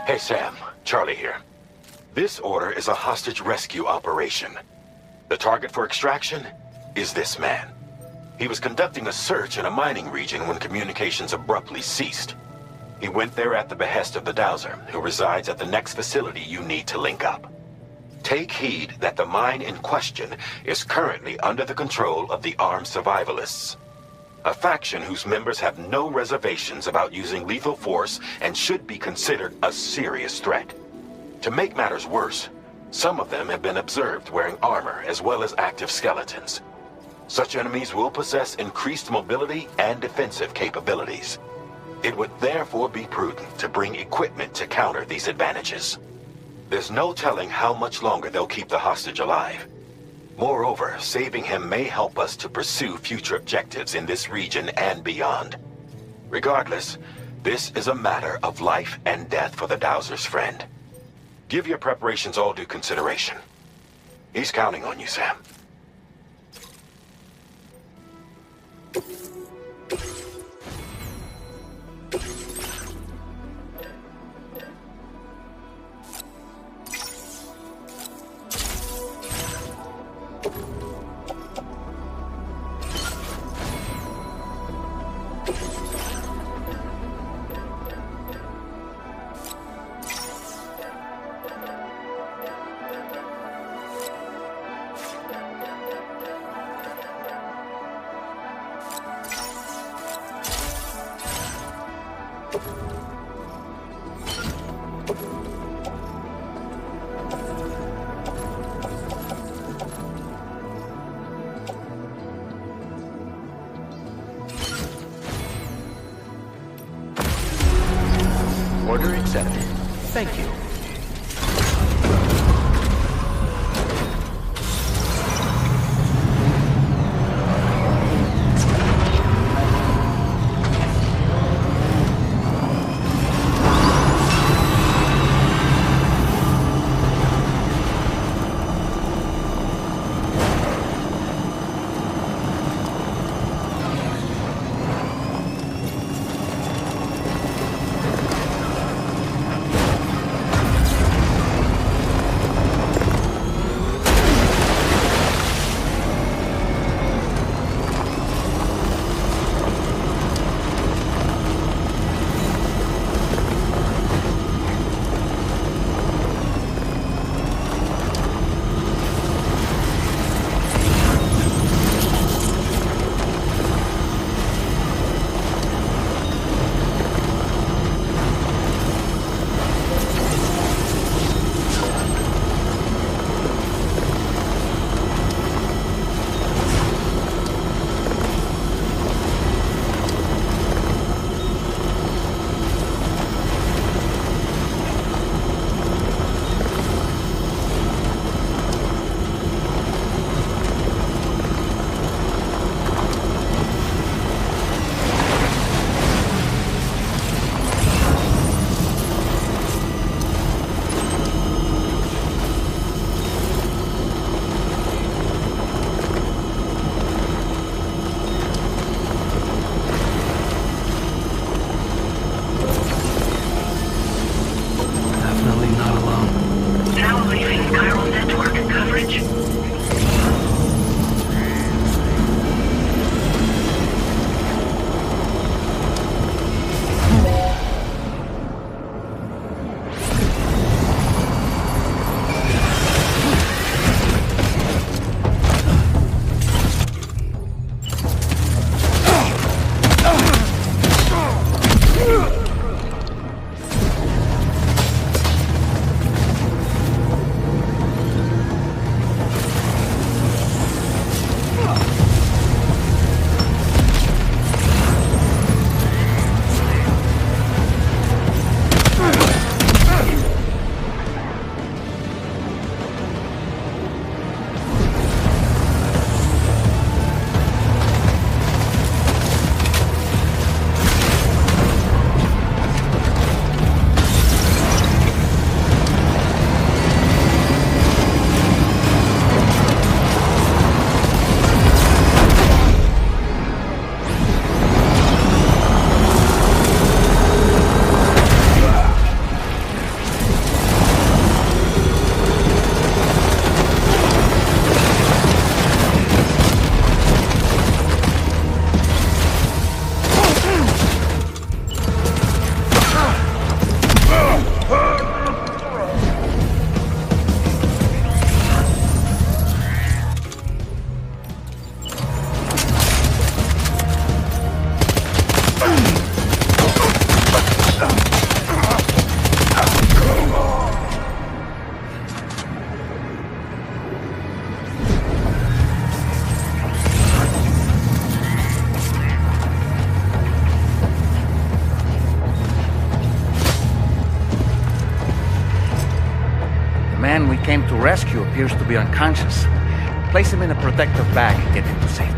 Hey Sam, Charlie here. This order is a hostage rescue operation. The target for extraction is this man. He was conducting a search in a mining region when communications abruptly ceased. He went there at the behest of the Dowser, who resides at the next facility you need to link up. Take heed that the mine in question is currently under the control of the armed survivalists, a faction whose members have no reservations about using lethal force and should be considered a serious threat. To make matters worse, some of them have been observed wearing armor as well as active skeletons. Such enemies will possess increased mobility and defensive capabilities. It would therefore be prudent to bring equipment to counter these advantages. There's no telling how much longer they'll keep the hostage alive. Moreover, saving him may help us to pursue future objectives in this region and beyond. Regardless, this is a matter of life and death for the Dowser's friend. Give your preparations all due consideration. He's counting on you, Sam. Order accepted. Thank you. man we came to rescue appears to be unconscious. Place him in a protective bag and get him to safety.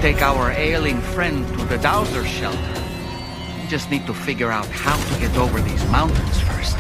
Take our ailing friend to the Dowser shelter. We just need to figure out how to get over these mountains first.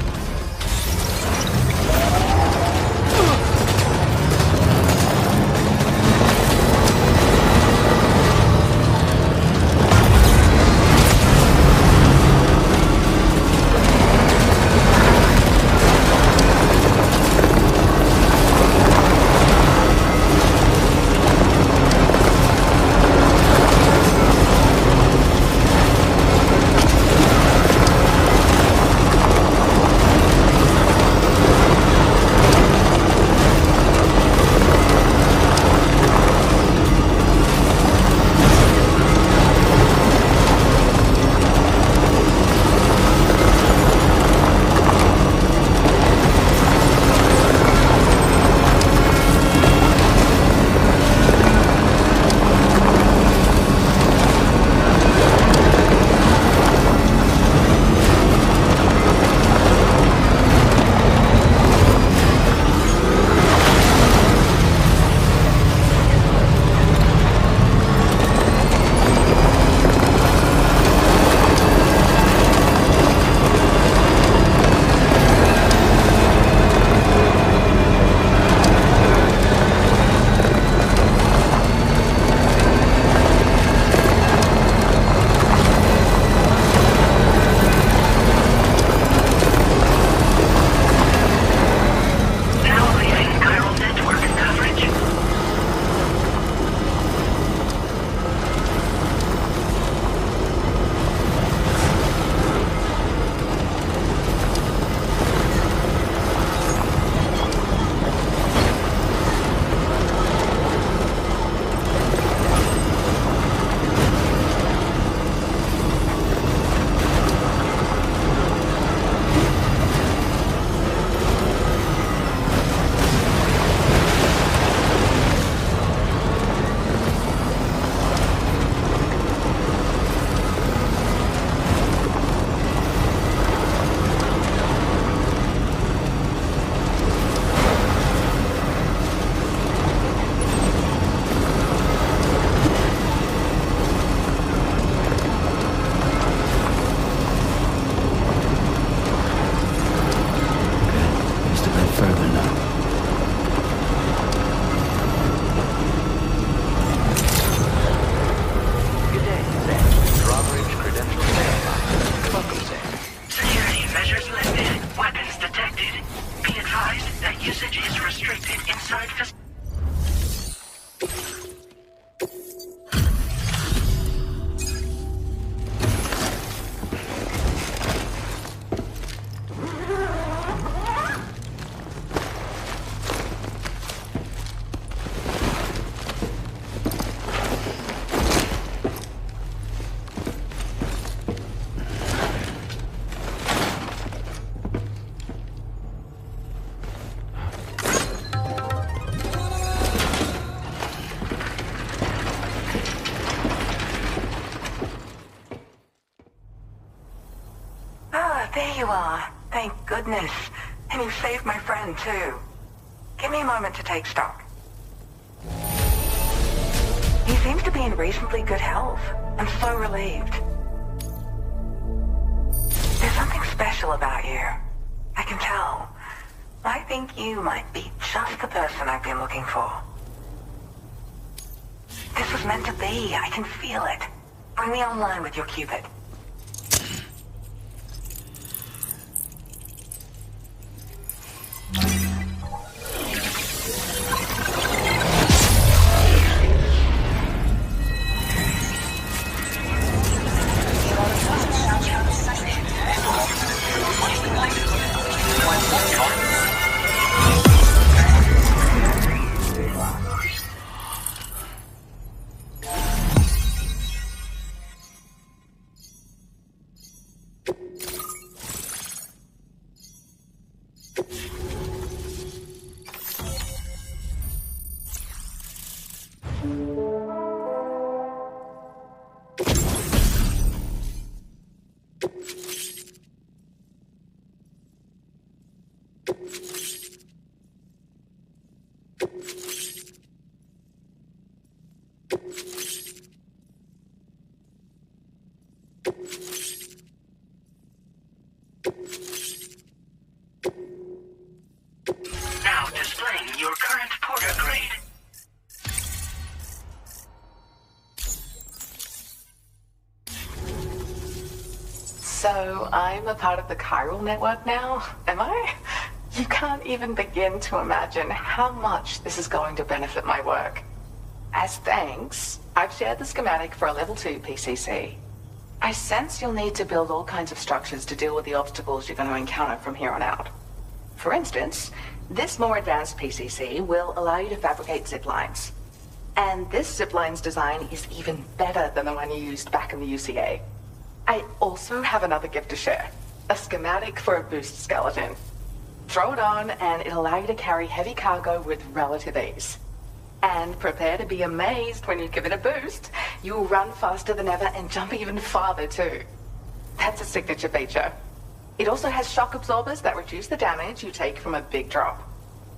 you are. Thank goodness. And you saved my friend, too. Give me a moment to take stock. He seems to be in reasonably good health. I'm so relieved. There's something special about you. I can tell. I think you might be just the person I've been looking for. This was meant to be. I can feel it. Bring me online with your Cupid. Now displaying your current porter grade. So, I'm a part of the chiral network now, am I? You can't even begin to imagine how much this is going to benefit my work. As thanks, I've shared the schematic for a level 2 PCC. I sense you'll need to build all kinds of structures to deal with the obstacles you're going to encounter from here on out. For instance, this more advanced PCC will allow you to fabricate zip lines. And this zip line's design is even better than the one you used back in the UCA. I also have another gift to share. A schematic for a boost skeleton. Throw it on and it'll allow you to carry heavy cargo with relative ease. And prepare to be amazed when you give it a boost. You'll run faster than ever and jump even farther too. That's a signature feature. It also has shock absorbers that reduce the damage you take from a big drop.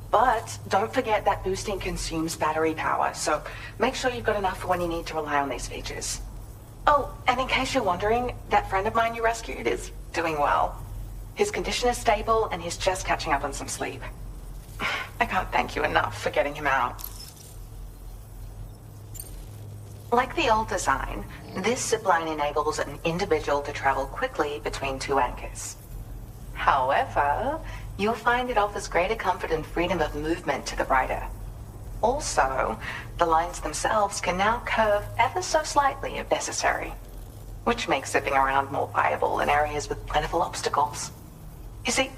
But don't forget that boosting consumes battery power, so make sure you've got enough for when you need to rely on these features. Oh, and in case you're wondering, that friend of mine you rescued is doing well. His condition is stable and he's just catching up on some sleep. I can't thank you enough for getting him out. Like the old design, this zipline enables an individual to travel quickly between two anchors. However, you'll find it offers greater comfort and freedom of movement to the rider. Also, the lines themselves can now curve ever so slightly if necessary, which makes zipping around more viable in areas with plentiful obstacles. You see,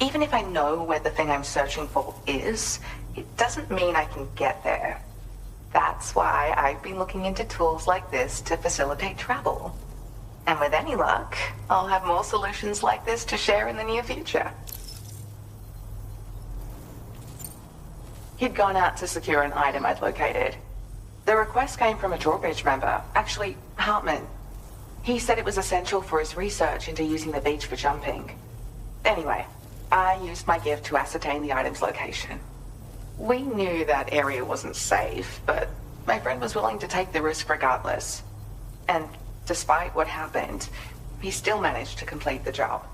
even if I know where the thing I'm searching for is, it doesn't mean I can get there. That's why I've been looking into tools like this to facilitate travel. And with any luck, I'll have more solutions like this to share in the near future. He'd gone out to secure an item I'd located. The request came from a drawbridge member, actually, Hartman. He said it was essential for his research into using the beach for jumping. Anyway, I used my gift to ascertain the item's location. We knew that area wasn't safe, but my friend was willing to take the risk regardless. And despite what happened, he still managed to complete the job.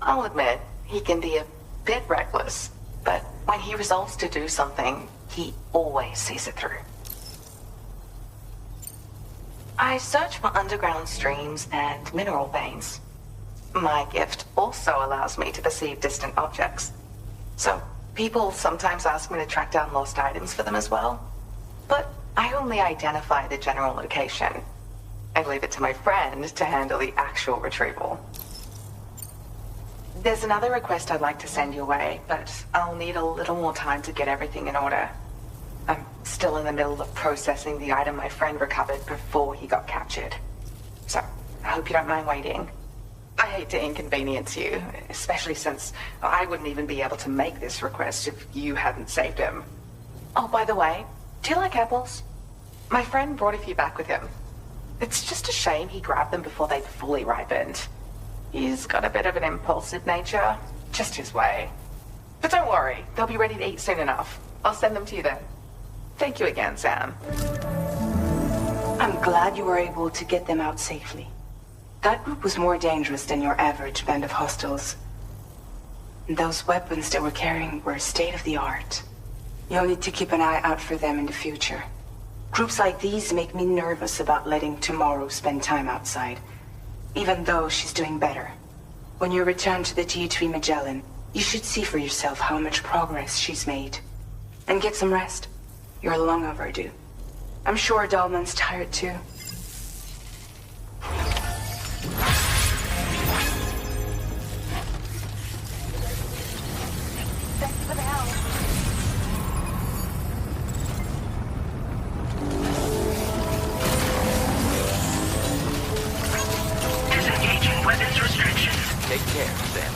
I'll admit, he can be a bit reckless, but when he resolves to do something, he always sees it through. I search for underground streams and mineral veins. My gift also allows me to perceive distant objects. So, people sometimes ask me to track down lost items for them as well. But I only identify the general location. I leave it to my friend to handle the actual retrieval. There's another request I'd like to send your way, but I'll need a little more time to get everything in order. I'm still in the middle of processing the item my friend recovered before he got captured. So, I hope you don't mind waiting. I hate to inconvenience you, especially since I wouldn't even be able to make this request if you hadn't saved him. Oh, by the way, do you like apples? My friend brought a few back with him. It's just a shame he grabbed them before they'd fully ripened. He's got a bit of an impulsive nature. Just his way. But don't worry, they'll be ready to eat soon enough. I'll send them to you then. Thank you again, Sam. I'm glad you were able to get them out safely. That group was more dangerous than your average band of hostiles. Those weapons they were carrying were state-of-the-art. You'll need to keep an eye out for them in the future. Groups like these make me nervous about letting Tomorrow spend time outside, even though she's doing better. When you return to the G3 Magellan, you should see for yourself how much progress she's made. And get some rest. You're long overdue. I'm sure Dahlman's tired too. Thanks for the help. Disengaging weapons restriction. Take care, Sam.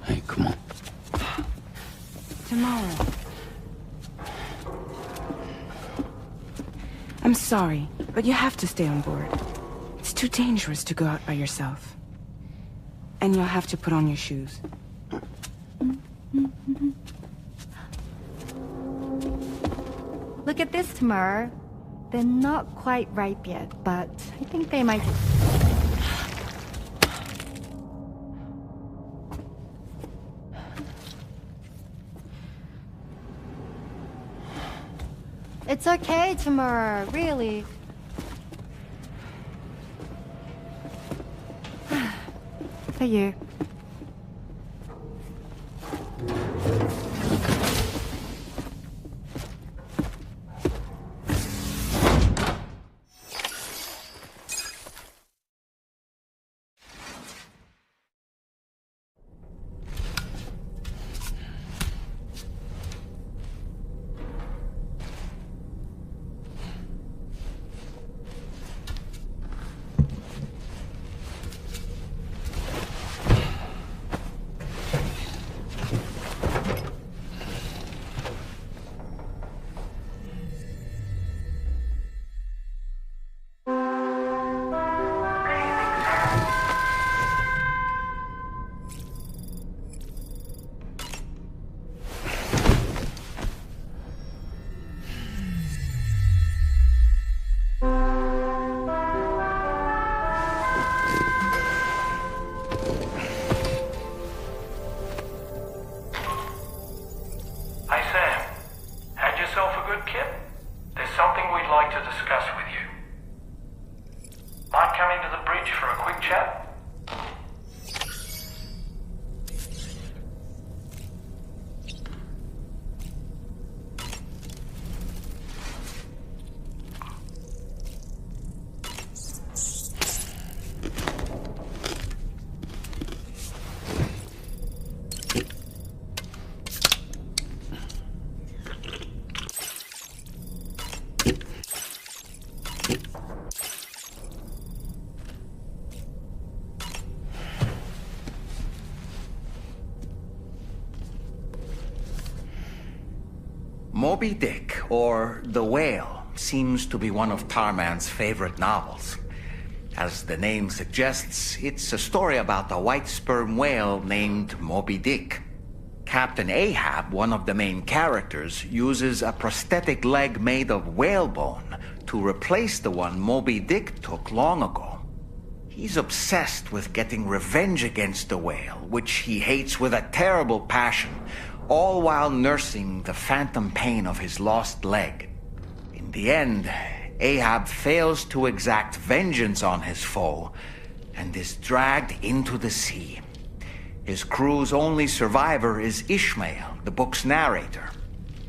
Hey, come on. Tomorrow. I'm sorry, but you have to stay on board. It's too dangerous to go out by yourself. And you'll have to put on your shoes. Look at this, Tamar. They're not quite ripe yet, but I think they might... It's okay, Tamar, really. For you. Hey Sam, had yourself a good kip? There's something we'd like to discuss with you. Might come into the bridge for a quick chat? Moby Dick, or The Whale, seems to be one of Tarman's favorite novels. As the name suggests, it's a story about a white sperm whale named Moby Dick. Captain Ahab, one of the main characters, uses a prosthetic leg made of whalebone to replace the one Moby Dick took long ago. He's obsessed with getting revenge against the whale, which he hates with a terrible passion, all while nursing the phantom pain of his lost leg. In the end, Ahab fails to exact vengeance on his foe and is dragged into the sea, His crew's only survivor is Ishmael, the book's narrator.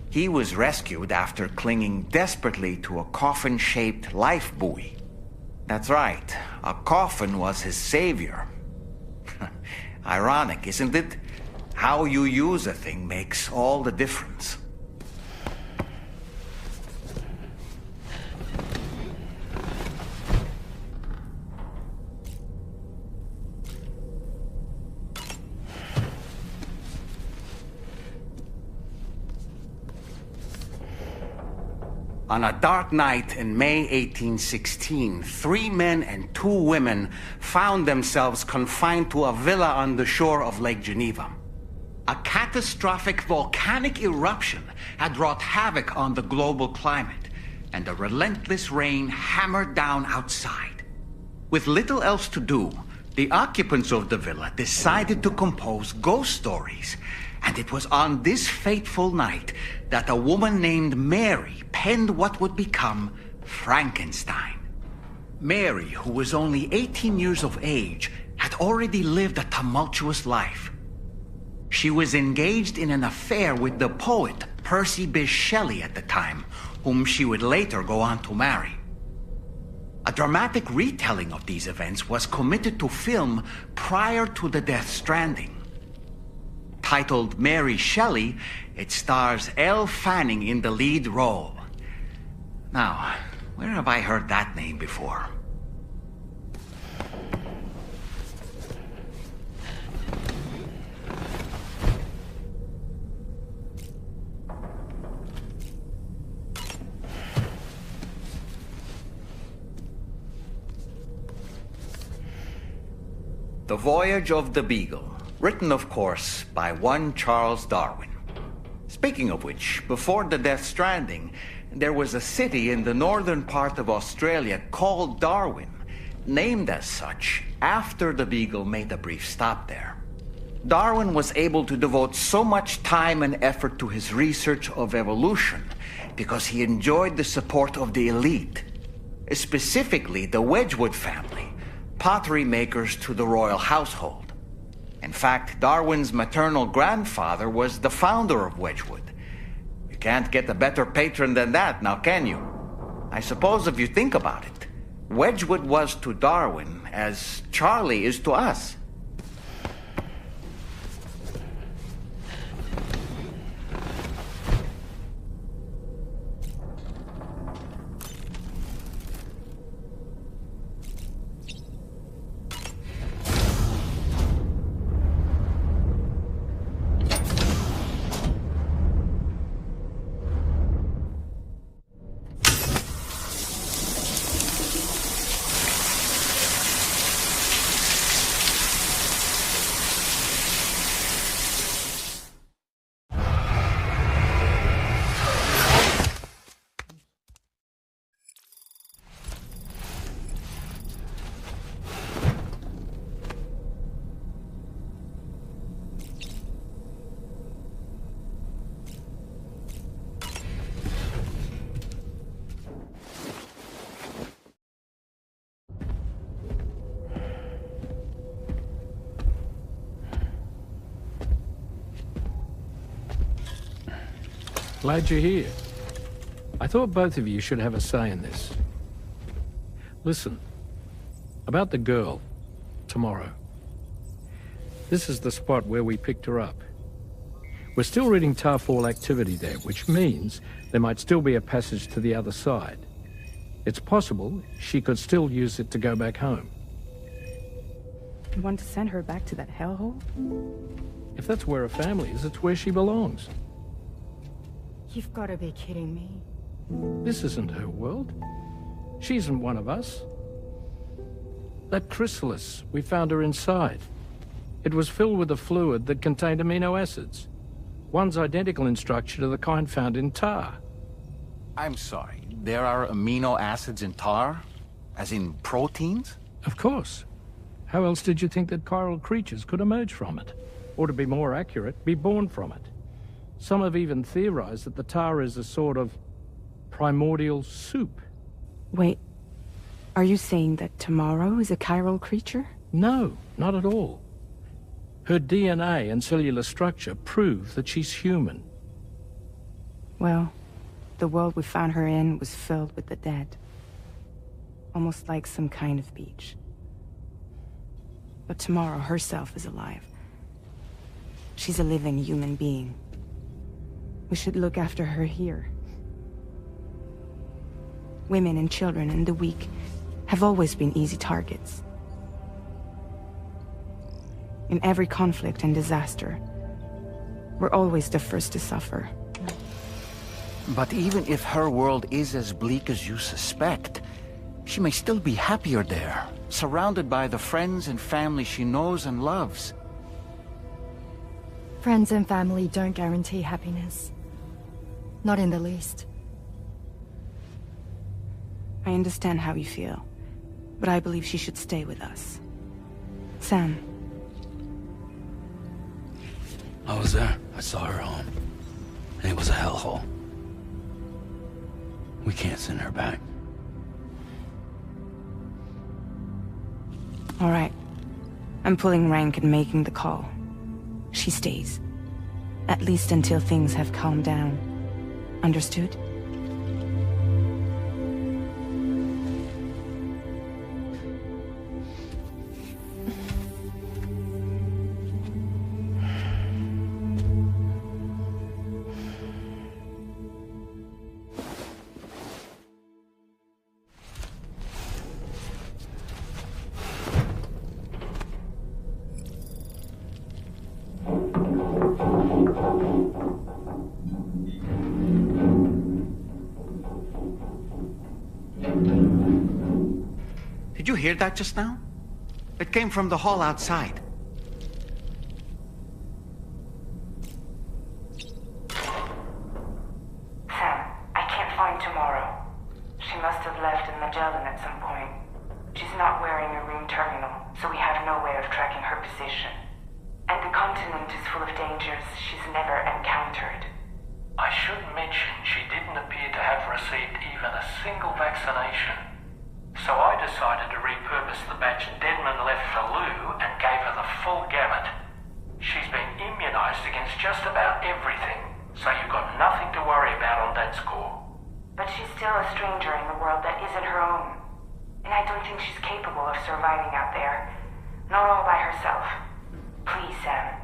He was rescued after clinging desperately to a coffin-shaped life buoy. That's right, a coffin was his savior. Ironic, isn't it? How you use a thing makes all the difference. On a dark night in May 1816, 3 men and 2 women found themselves confined to a villa on the shore of Lake Geneva. A catastrophic volcanic eruption had wrought havoc on the global climate, and a relentless rain hammered down outside. With little else to do, the occupants of the villa decided to compose ghost stories. And it was on this fateful night that a woman named Mary penned what would become Frankenstein. Mary, who was only 18 years of age, had already lived a tumultuous life. She was engaged in an affair with the poet Percy Bysshe Shelley at the time, whom she would later go on to marry. A dramatic retelling of these events was committed to film prior to the Death Stranding. Titled Mary Shelley, it stars Elle Fanning in the lead role. Now, where have I heard that name before? The Voyage of the Beagle. Written, of course, by one Charles Darwin. Speaking of which, before the Death Stranding, there was a city in the northern part of Australia called Darwin, named as such after the Beagle made a brief stop there. Darwin was able to devote so much time and effort to his research of evolution because he enjoyed the support of the elite, specifically the Wedgwood family, pottery makers to the royal household. In fact, Darwin's maternal grandfather was the founder of Wedgwood. You can't get a better patron than that, now can you? I suppose if you think about it, Wedgwood was to Darwin as Charlie is to us. Glad you're here. I thought both of you should have a say in this. Listen, about the girl, tomorrow. This is the spot where we picked her up. We're still reading Tarfall activity there, which means there might still be a passage to the other side. It's possible she could still use it to go back home. You want to send her back to that hellhole? If that's where her family is, it's where she belongs. You've got to be kidding me. This isn't her world. She isn't one of us. That chrysalis, we found her inside. It was filled with a fluid that contained amino acids. One's identical in structure to the kind found in tar. I'm sorry, there are amino acids in tar? As in proteins? Of course. How else did you think that chiral creatures could emerge from it? Or to be more accurate, be born from it? Some have even theorized that the tar is a sort of primordial soup. Wait, are you saying that tomorrow is a chiral creature? No, not at all. Her DNA and cellular structure prove that she's human. Well, the world we found her in was filled with the dead. Almost like some kind of beach. But Tamara herself is alive. She's a living human being. We should look after her here. Women and children and the weak have always been easy targets. In every conflict and disaster, we're always the first to suffer. But even if her world is as bleak as you suspect, she may still be happier there, surrounded by the friends and family she knows and loves. Friends and family don't guarantee happiness. Not in the least. I understand how you feel, but I believe she should stay with us. Sam. I was there. I saw her home. And it was a hellhole. We can't send her back. All right. I'm pulling rank and making the call. She stays. At least until things have calmed down. Understood? Did you hear that just now? It came from the hall outside. Sam, I can't find Tomorrow. She must have left in Magellan at some point. She's not wearing a room terminal, so we have no way of tracking her position. And the continent is full of dangers she's never encountered. I should mention she didn't appear to have received even a single vaccination. So I decided to repurpose the batch Denman left for Lou and gave her the full gamut. She's been immunized against just about everything, so you've got nothing to worry about on that score. But she's still a stranger in the world that isn't her own. And I don't think she's capable of surviving out there. Not all by herself. Please, Sam.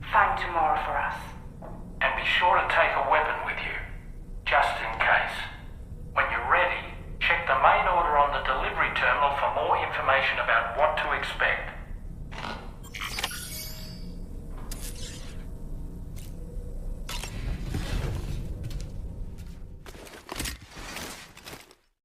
Find Tomorrow for us. And be sure to take a weapon